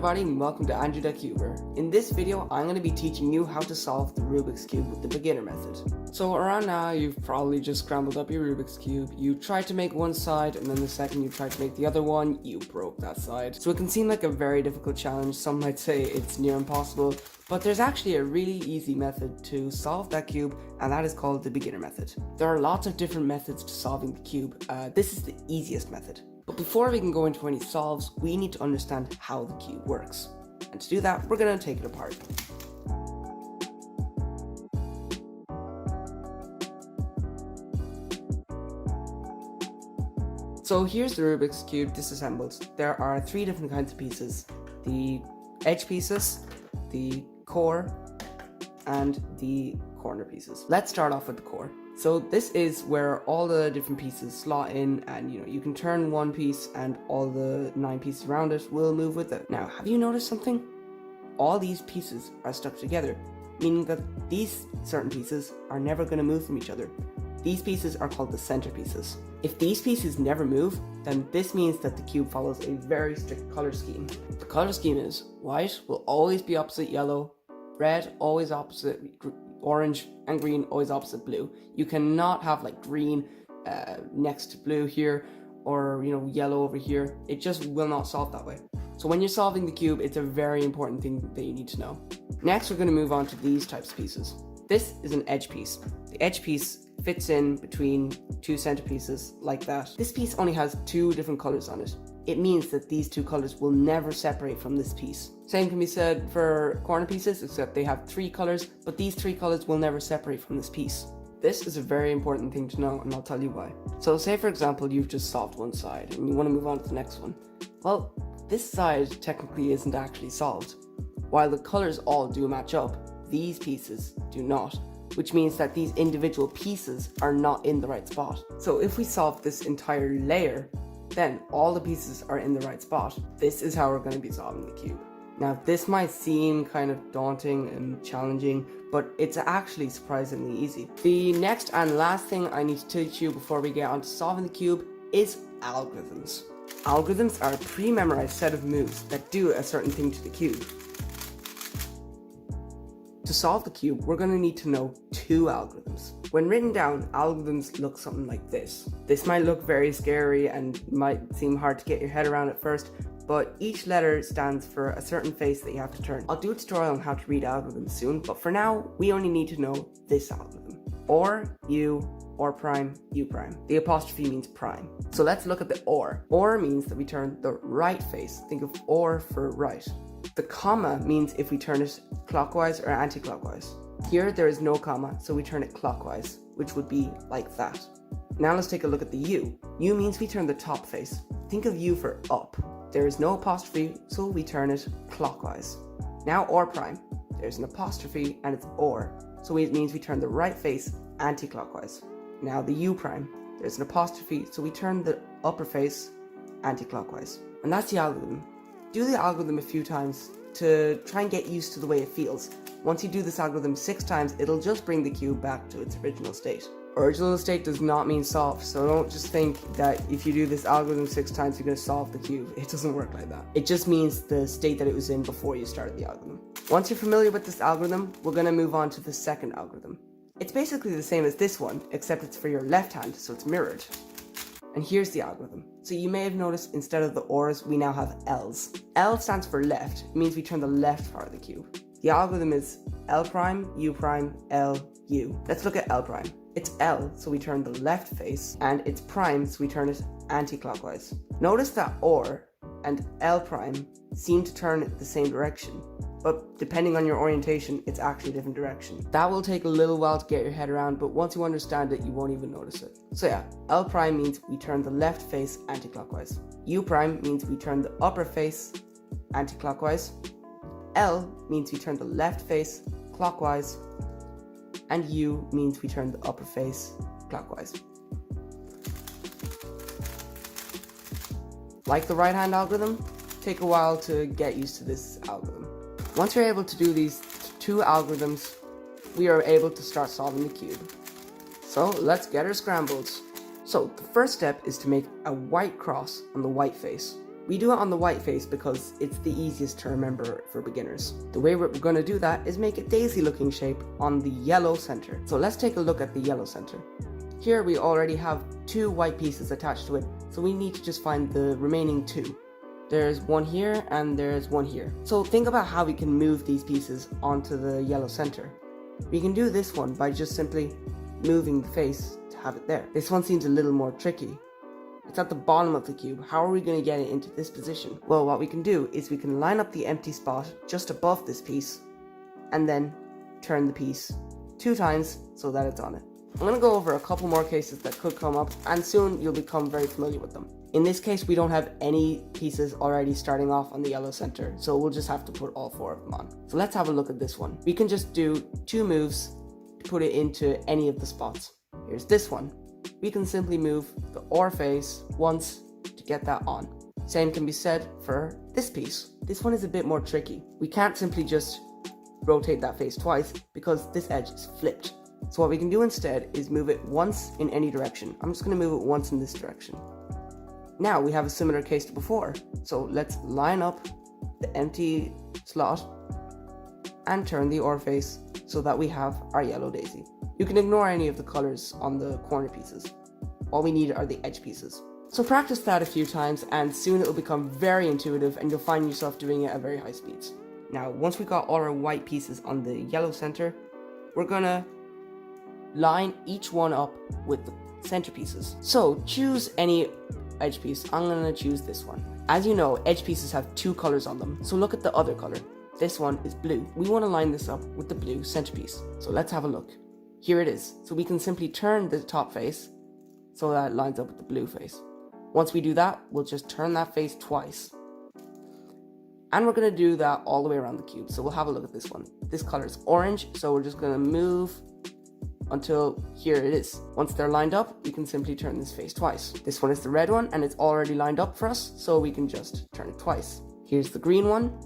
everybody and welcome to Andrew the Cuber. In this video, I'm going to be teaching you how to solve the Rubik's Cube with the beginner method. So around now, you've probably just scrambled up your Rubik's Cube. You tried to make one side and then the second you tried to make the other one, you broke that side. So it can seem like a very difficult challenge. Some might say it's near impossible, but there's actually a really easy method to solve that cube, and that is called the beginner method. There are lots of different methods to solving the cube. This is the easiest method. But before we can go into any solves, we need to understand how the cube works. And to do that, we're going to take it apart. So here's the Rubik's Cube disassembled. There are three different kinds of pieces: the edge pieces, the core, and the corner pieces. Let's start off with the core. So this is where all the different pieces slot in, and you can turn one piece and all the 9 pieces around it will move with it. Now, have you noticed something? All these pieces are stuck together, meaning that these certain pieces are never going to move from each other. These pieces are called the center pieces. If these pieces never move, then this means that the cube follows a very strict color scheme. The color scheme is white will always be opposite yellow, red always opposite orange, and green always opposite blue. You cannot have like green next to blue here, or yellow over here. It just will not solve that way. So when you're solving the cube, it's a very important thing that you need to know. Next, we're going to move on to these types of pieces. This is an edge piece. The edge piece fits in between two center pieces like that. This piece only has 2 different colors on it. It means that these 2 colors will never separate from this piece. Same can be said for corner pieces, except they have 3 colors, but these 3 colors will never separate from this piece. This is a very important thing to know, and I'll tell you why. So say for example, you've just solved one side and you want to move on to the next one. Well, this side technically isn't actually solved. While the colors all do match up, these pieces do not, which means that these individual pieces are not in the right spot. So if we solve this entire layer, then all the pieces are in the right spot. This is how we're going to be solving the cube. Now, this might seem kind of daunting and challenging, but it's actually surprisingly easy. The next and last thing I need to teach you before we get on to solving the cube is algorithms. Algorithms are a pre-memorized set of moves that do a certain thing to the cube. To solve the cube, we're going to need to know 2 algorithms. When written down, algorithms look something like this. This might look very scary and might seem hard to get your head around at first, but each letter stands for a certain face that you have to turn. I'll do a tutorial on how to read algorithms soon, but for now, we only need to know this algorithm. Or, U, or prime, U prime. The apostrophe means prime. So let's look at the or. Or means that we turn the right face. Think of or for right. The comma means if we turn it clockwise or anti-clockwise. Here there is no comma, so we turn it clockwise, which would be like that. Now let's take a look at the U. U means we turn the top face. Think of U for up. There is no apostrophe, so we turn it clockwise. Now or prime. There's an apostrophe and it's or, so it means we turn the right face anti-clockwise. Now the U prime. There's an apostrophe, so we turn the upper face anti-clockwise. And that's the algorithm. Do the algorithm a few times to try and get used to the way it feels. Once you do this algorithm 6 times, it'll just bring the cube back to its original state. Original state does not mean solved, so don't just think that if you do this algorithm 6 times, you're going to solve the cube. It doesn't work like that. It just means the state that it was in before you started the algorithm. Once you're familiar with this algorithm, we're going to move on to the second algorithm. It's basically the same as this one, except it's for your left hand, so it's mirrored. And here's the algorithm. So you may have noticed instead of the ors, we now have L's. L stands for left. It means we turn the left part of the cube. The algorithm is L prime, U prime, L, U. Let's look at L prime. It's L, so we turn the left face, and it's prime, so we turn it anti-clockwise. Notice that or and L prime seem to turn the same direction, but depending on your orientation, it's actually a different direction. That will take a little while to get your head around, but once you understand it, you won't even notice it. So yeah, L prime means we turn the left face anti-clockwise. U prime means we turn the upper face anti-clockwise. L means we turn the left face clockwise. And U means we turn the upper face clockwise. Like the right hand algorithm, take a while to get used to this algorithm. Once you're able to do these 2 algorithms, we are able to start solving the cube. So let's get her scrambled. So the first step is to make a white cross on the white face. We do it on the white face because it's the easiest to remember for beginners. The way we're going to do that is make a daisy looking shape on the yellow center. So let's take a look at the yellow center. Here we already have 2 white pieces attached to it, so we need to just find the remaining 2. There's one here and there's one here. So think about how we can move these pieces onto the yellow center. We can do this one by just simply moving the face to have it there. This one seems a little more tricky. It's at the bottom of the cube. How are we going to get it into this position? Well, what we can do is we can line up the empty spot just above this piece and then turn the piece 2 times so that it's on it. I'm going to go over a couple more cases that could come up, and soon you'll become very familiar with them. In this case, we don't have any pieces already starting off on the yellow center, so we'll just have to put all 4 of them on. So let's have a look at this one. We can just do 2 moves to put it into any of the spots. Here's this one. We can simply move the OR face once to get that on. Same can be said for this piece. This one is a bit more tricky. We can't simply just rotate that face twice because this edge is flipped. So what we can do instead is move it once in any direction. I'm just going to move it once in this direction. Now we have a similar case to before. So let's line up the empty slot and turn the OR face so that we have our yellow daisy. You can ignore any of the colors on the corner pieces. All we need are the edge pieces. So practice that a few times and soon it will become very intuitive and you'll find yourself doing it at very high speeds. Now, once we got all our white pieces on the yellow center, we're gonna line each one up with the center pieces. So choose any edge piece. I'm gonna choose this one. As you know, edge pieces have 2 colors on them. So look at the other color. This one is blue. We wanna line this up with the blue centerpiece. So let's have a look. Here it is. So we can simply turn the top face so that it lines up with the blue face. Once we do that, we'll just turn that face twice. And we're going to do that all the way around the cube. So we'll have a look at this one. This color is orange, so we're just going to move until here it is. Once they're lined up, we can simply turn this face twice. This one is the red one, and it's already lined up for us, so we can just turn it twice. Here's the green one.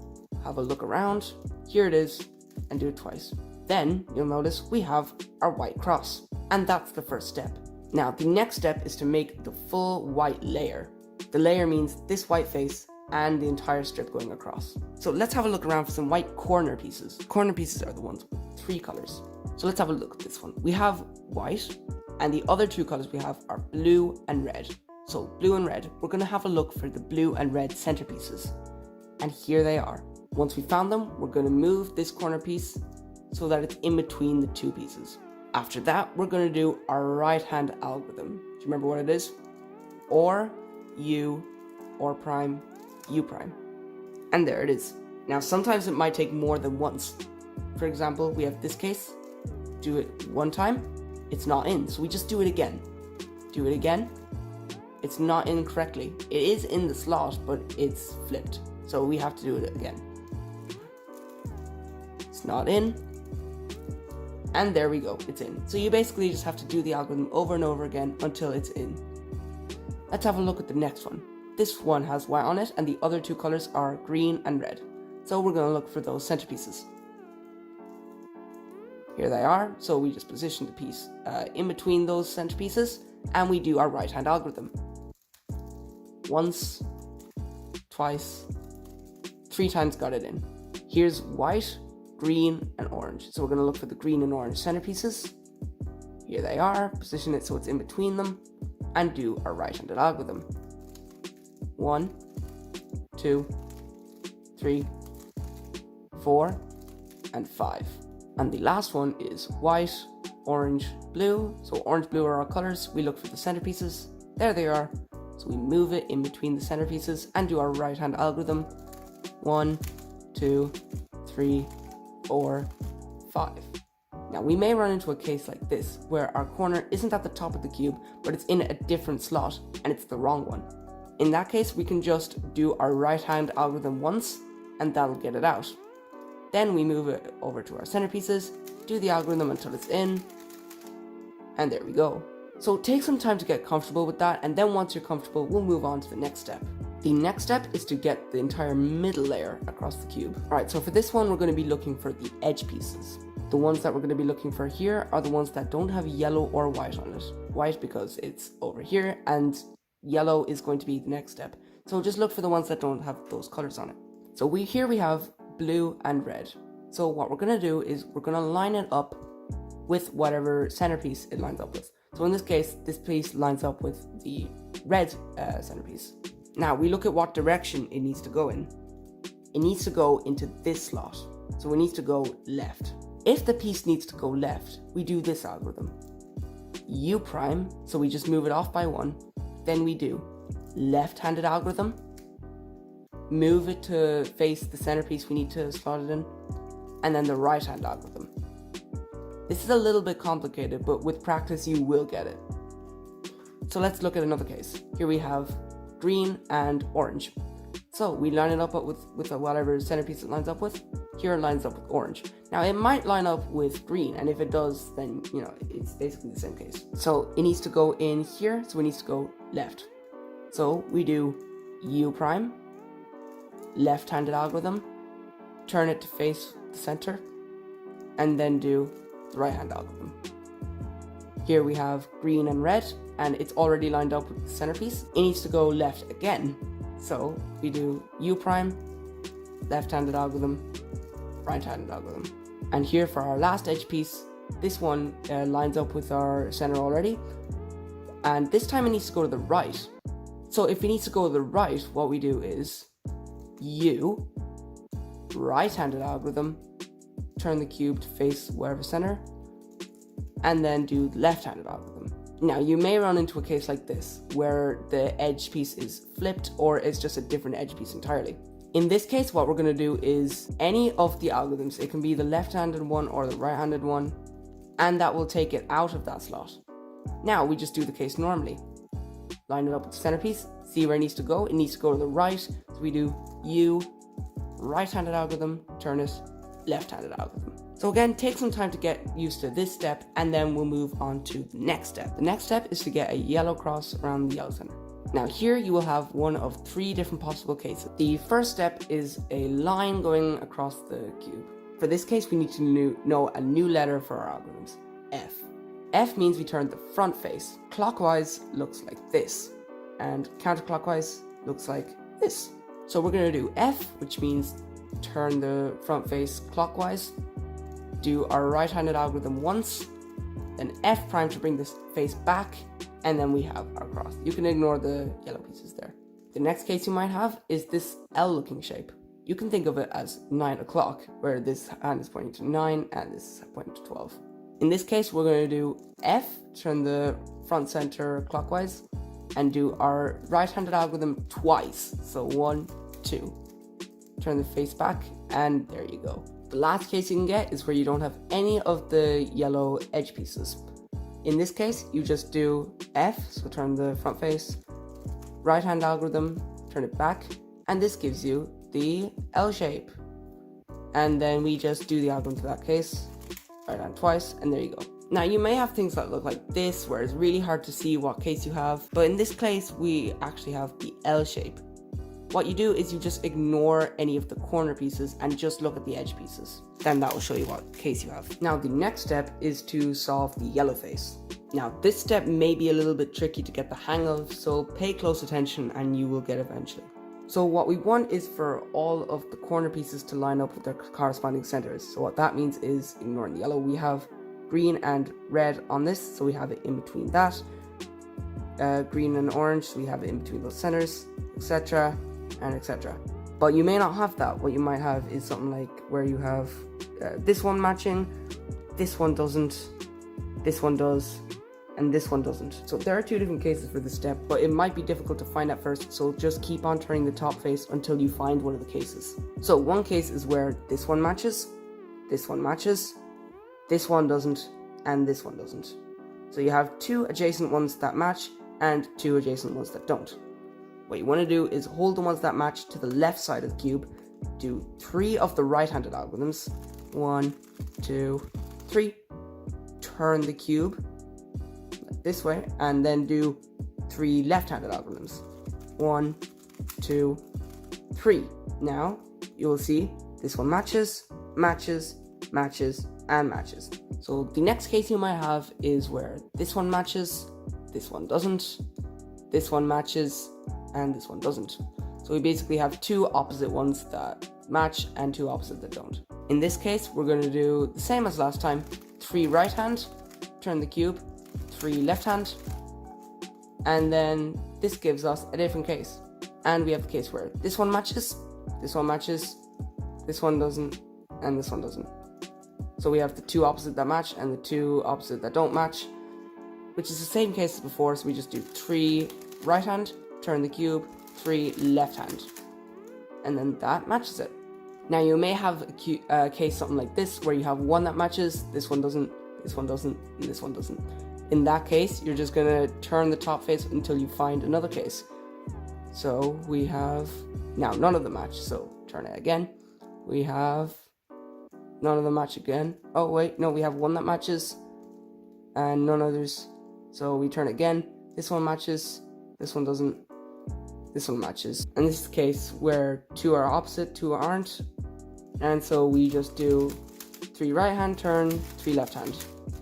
Have a look around. Here it is, and do it twice. Then you'll notice we have our white cross, and that's the first step. Now the next step is to make the full white layer. The layer means this white face and the entire strip going across. So let's have a look around for some white corner pieces. Corner pieces are the ones with 3 colors. So let's have a look at this one. We have white, and the other 2 colors we have are blue and red. So blue and red, we're going to have a look for the blue and red centerpieces. And here they are. Once we found them, we're going to move this corner piece so that it's in between the 2 pieces. After that, we're going to do our right-hand algorithm. Do you remember what it is? OR, U, OR prime, U prime. And there it is. Now, sometimes it might take more than once. For example, we have this case. Do it 1 time, it's not in, so we just do it again. Do it again, it's not in correctly. It is in the slot, but it's flipped, so we have to do it again. It's not in. And there we go, it's in. So you basically just have to do the algorithm over and over again until it's in. Let's have a look at the next one. This one has white on it and the other 2 colors are green and red. So we're going to look for those centerpieces. Here they are. So we just position the piece in between those centerpieces and we do our right hand algorithm. Once, twice, 3 times got it in. Here's white, green and orange. So we're going to look for the green and orange centerpieces. Here they are. Position it so it's in between them and do our right-handed algorithm. 1, 2, 3, 4, and 5. And the last one is white, orange, blue. So orange, blue are our colors. We look for the centerpieces. There they are. So we move it in between the centerpieces and do our right-hand algorithm. 1, 2, 3, 4, 5. Now we may run into a case like this where our corner isn't at the top of the cube but it's in a different slot and it's the wrong one. In that case we can just do our right hand algorithm once and that'll get it out. Then we move it over to our centerpieces, do the algorithm until it's in, and there we go. So take some time to get comfortable with that, and then once you're comfortable we'll move on to the next step. The next step is to get the entire middle layer across the cube. Alright, so for this one we're going to be looking for the edge pieces. The ones that we're going to be looking for here are the ones that don't have yellow or white on it. White because it's over here, and yellow is going to be the next step. So just look for the ones that don't have those colors on it. So here we have blue and red. So what we're going to do is we're going to line it up with whatever centerpiece it lines up with. So in this case, this piece lines up with the red centerpiece. Now we look at what direction it needs to go in. It needs to go into this slot. So it needs to go left. If the piece needs to go left, we do this algorithm. U prime, so we just move it off by 1. Then we do left-handed algorithm. Move it to face the centerpiece we need to slot it in. And then the right-hand algorithm. This is a little bit complicated, but with practice you will get it. So let's look at another case. Here we have green and orange. So we line it up with whatever centerpiece it lines up with. Here it lines up with orange. Now it might line up with green, and if it does, then it's basically the same case. So it needs to go in here, so it needs to go left. So we do U prime, left-handed algorithm, turn it to face the center, and then do the right-hand algorithm. Here we have green and red, and it's already lined up with the centerpiece. It needs to go left again. So we do U prime, left-handed algorithm, right-handed algorithm. And here for our last edge piece, this one lines up with our center already. And this time it needs to go to the right. So if it needs to go to the right, what we do is U, right-handed algorithm, turn the cube to face wherever center, and then do the left-handed algorithm. Now you may run into a case like this, where the edge piece is flipped or it's just a different edge piece entirely. In this case, what we're going to do is any of the algorithms, it can be the left-handed one or the right-handed one, and that will take it out of that slot. Now we just do the case normally. Line it up with the centerpiece, see where it needs to go. It needs to go to the right, so we do U, right-handed algorithm, turn it, left-handed algorithm. So again, take some time to get used to this step, and then we'll move on to the next step. The next step is to get a yellow cross around the yellow center. Now here you will have one of 3 different possible cases. The first step is a line going across the cube. For this case, we need to know a new letter for our algorithms, F. F means we turn the front face. Clockwise looks like this, and counterclockwise looks like this. So we're going to do F, which means turn the front face clockwise, do our right-handed algorithm once, then F prime to bring this face back, and then we have our cross. You can ignore the yellow pieces there. The next case you might have is this L-looking shape. You can think of it as 9 o'clock, where this hand is pointing to 9 and this is pointing to 12. In this case, we're going to do F, turn the front center clockwise, and do our right-handed algorithm twice. So 1, 2. Turn the face back, and there you go. The last case you can get is where you don't have any of the yellow edge pieces. In this case, you just do F, so turn the front face, right-hand algorithm, turn it back, and this gives you the L shape. And then we just do the algorithm for that case, right hand twice, and there you go. Now you may have things that look like this, where it's really hard to see what case you have, but in this case, we actually have the L shape. What you do is you just ignore any of the corner pieces and just look at the edge pieces. Then that will show you what case you have. Now the next step is to solve the yellow face. Now this step may be a little bit tricky to get the hang of, so pay close attention and you will get it eventually. So what we want is for all of the corner pieces to line up with their corresponding centers. So what that means is, ignoring the yellow, we have green and red on this, so we have it in between that. Green and orange, so we have it in between those centers, etc. and etc. But you may not have that. What you might have is something like where you have this one matching, this one doesn't, this one does, and this one doesn't. So there are 2 different cases for this step, but it might be difficult to find at first, so just keep on turning the top face until you find one of the cases. So one case is where this one matches, this one matches, this one doesn't, and this one doesn't. So you have 2 adjacent ones that match and 2 adjacent ones that don't. What you want to do is hold the ones that match to the left side of the cube, do 3 of the right-handed algorithms, 1, 2, 3, turn the cube this way, and then do 3 left-handed algorithms, 1, 2, 3. Now you will see this one matches, matches, matches, and matches. So the next case you might have is where this one matches, this one doesn't, this one matches, and this one doesn't. So we basically have two opposite ones that match and two opposite that don't. In this case, we're going to do the same as last time. 3 right hand, turn the cube, 3 left hand, and then this gives us a different case. And we have the case where this one matches, this one matches, this one doesn't, and this one doesn't. So we have the two opposite that match and the two opposite that don't match, which is the same case as before. So we just do 3 right hand, turn the cube, 3 left hand, and then that matches it. Now you may have a case something like this where you have one that matches, this one doesn't, this one doesn't, and this one doesn't. In that case, you're just gonna turn the top face until you find another case. So we have, now none of them match, so turn it again. We have none of them match again. Oh wait, no, we have one that matches and none others. So we turn it again. This one matches, this one doesn't, this one matches. And this is the case where two are opposite, two aren't. And so we just do 3 right hand turn, 3 left hand.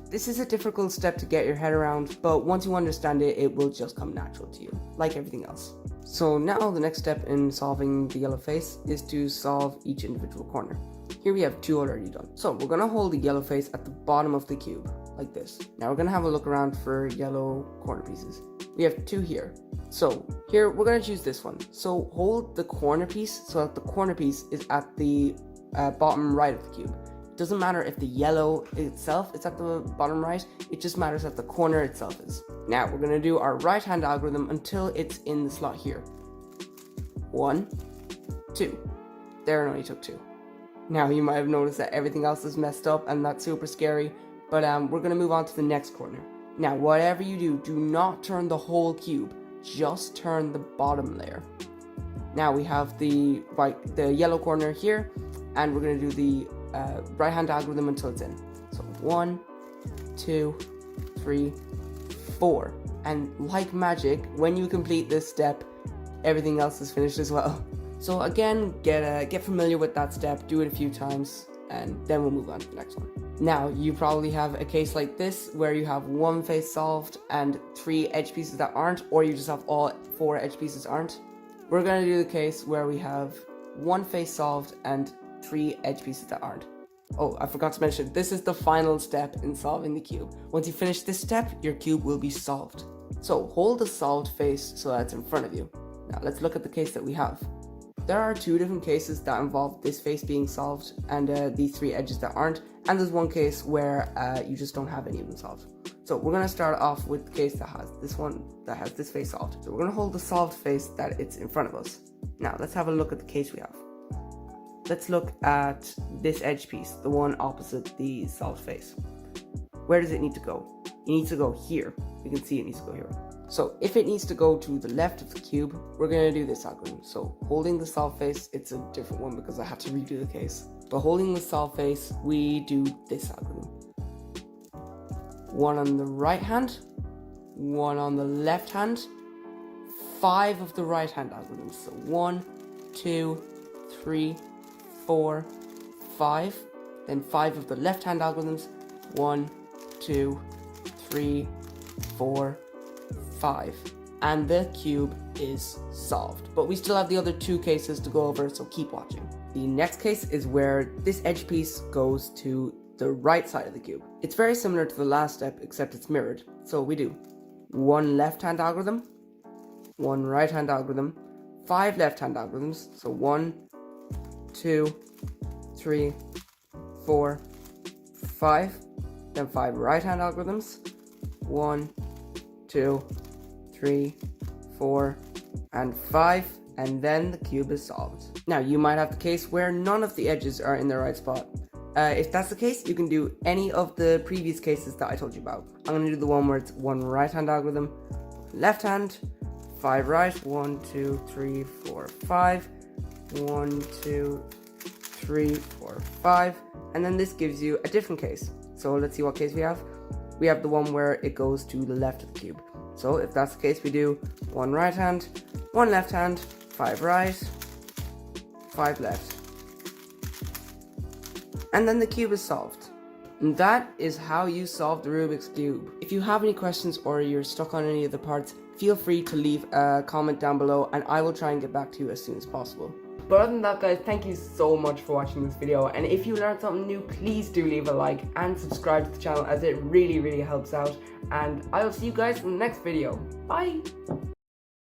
This is a difficult step to get your head around, but once you understand it, it will just come natural to you, like everything else. So now the next step in solving the yellow face is to solve each individual corner. Here we have 2 already done. So we're going to hold the yellow face at the bottom of the cube, like this. Now we're going to have a look around for yellow corner pieces. We have 2 here. So here we're going to choose this one. So hold the corner piece so that the corner piece is at the bottom right of the cube. Doesn't matter if the yellow itself is at the bottom right, it just matters that the corner itself is. Now we're going to do our right hand algorithm until it's in the slot here. 1, 2. There, it only took 2. Now you might have noticed that everything else is messed up and that's super scary, but we're going to move on to the next corner. Now whatever you do, do not turn the whole cube, just turn the bottom layer. Now we have the yellow corner here, and we're going to do the right hand algorithm until it's in. So 1, 2, 3, 4. And like magic, when you complete this step, everything else is finished as well. So again, get familiar with that step, do it a few times, and then we'll move on to the next one. Now, you probably have a case like this where you have one face solved and 3 edge pieces that aren't, or you just have all 4 edge pieces aren't. We're going to do the case where we have one face solved and 3 edge pieces that aren't. Oh, I forgot to mention, this is the final step in solving the cube. Once you finish this step, your cube will be solved. So hold the solved face so that it's in front of you. Now let's look at the case that we have. There are 2 different cases that involve this face being solved and these 3 edges that aren't, and there's one case where you just don't have any of them solved. So we're going to start off with the case that has this one, that has this face solved. So we're going to hold the solved face that it's in front of us. Now let's have a look at the case we have. Let's look at this edge piece, the one opposite the solved face. Where does it need to go? It needs to go here. You can see it needs to go here. So if it needs to go to the left of the cube, we're going to do this algorithm. So holding the solved face, it's a different one because I had to redo the case. But holding the solved face, we do this algorithm. 1 on the right hand, 1 on the left hand, 5 of the right hand algorithms. So 1, 2, 3, 4, 5. Then 5 of the left hand algorithms. 1, 2, 3, 4, 5. And the cube is solved. But we still have the other 2 cases to go over, so keep watching. The next case is where this edge piece goes to the right side of the cube. It's very similar to the last step, except it's mirrored. So we do 1 left hand algorithm, 1 right hand algorithm, 5 left hand algorithms. So 1, 2, 3, 4, 5. Then 5 right hand algorithms. 1, 2, 3, 4, and 5, and then the cube is solved. Now you might have the case where none of the edges are in the right spot. If that's the case, you can do any of the previous cases that I told you about. I'm going to do the one where it's 1 right hand algorithm, left hand, 5 right, 1, 2, 3, 4, 5, 1, 2, 3, 4, 5, and then this gives you a different case. So let's see what case we have. We have the one where it goes to the left of the cube. So if that's the case, we do 1 right hand, 1 left hand, 5 right, 5 left. And then the cube is solved. And that is how you solve the Rubik's Cube. If you have any questions or you're stuck on any of the parts, feel free to leave a comment down below and I will try and get back to you as soon as possible. But other than that, guys, thank you so much for watching this video, and if you learned something new, please do leave a like and subscribe to the channel, as it really helps out, and I will see you guys in the next video. Bye!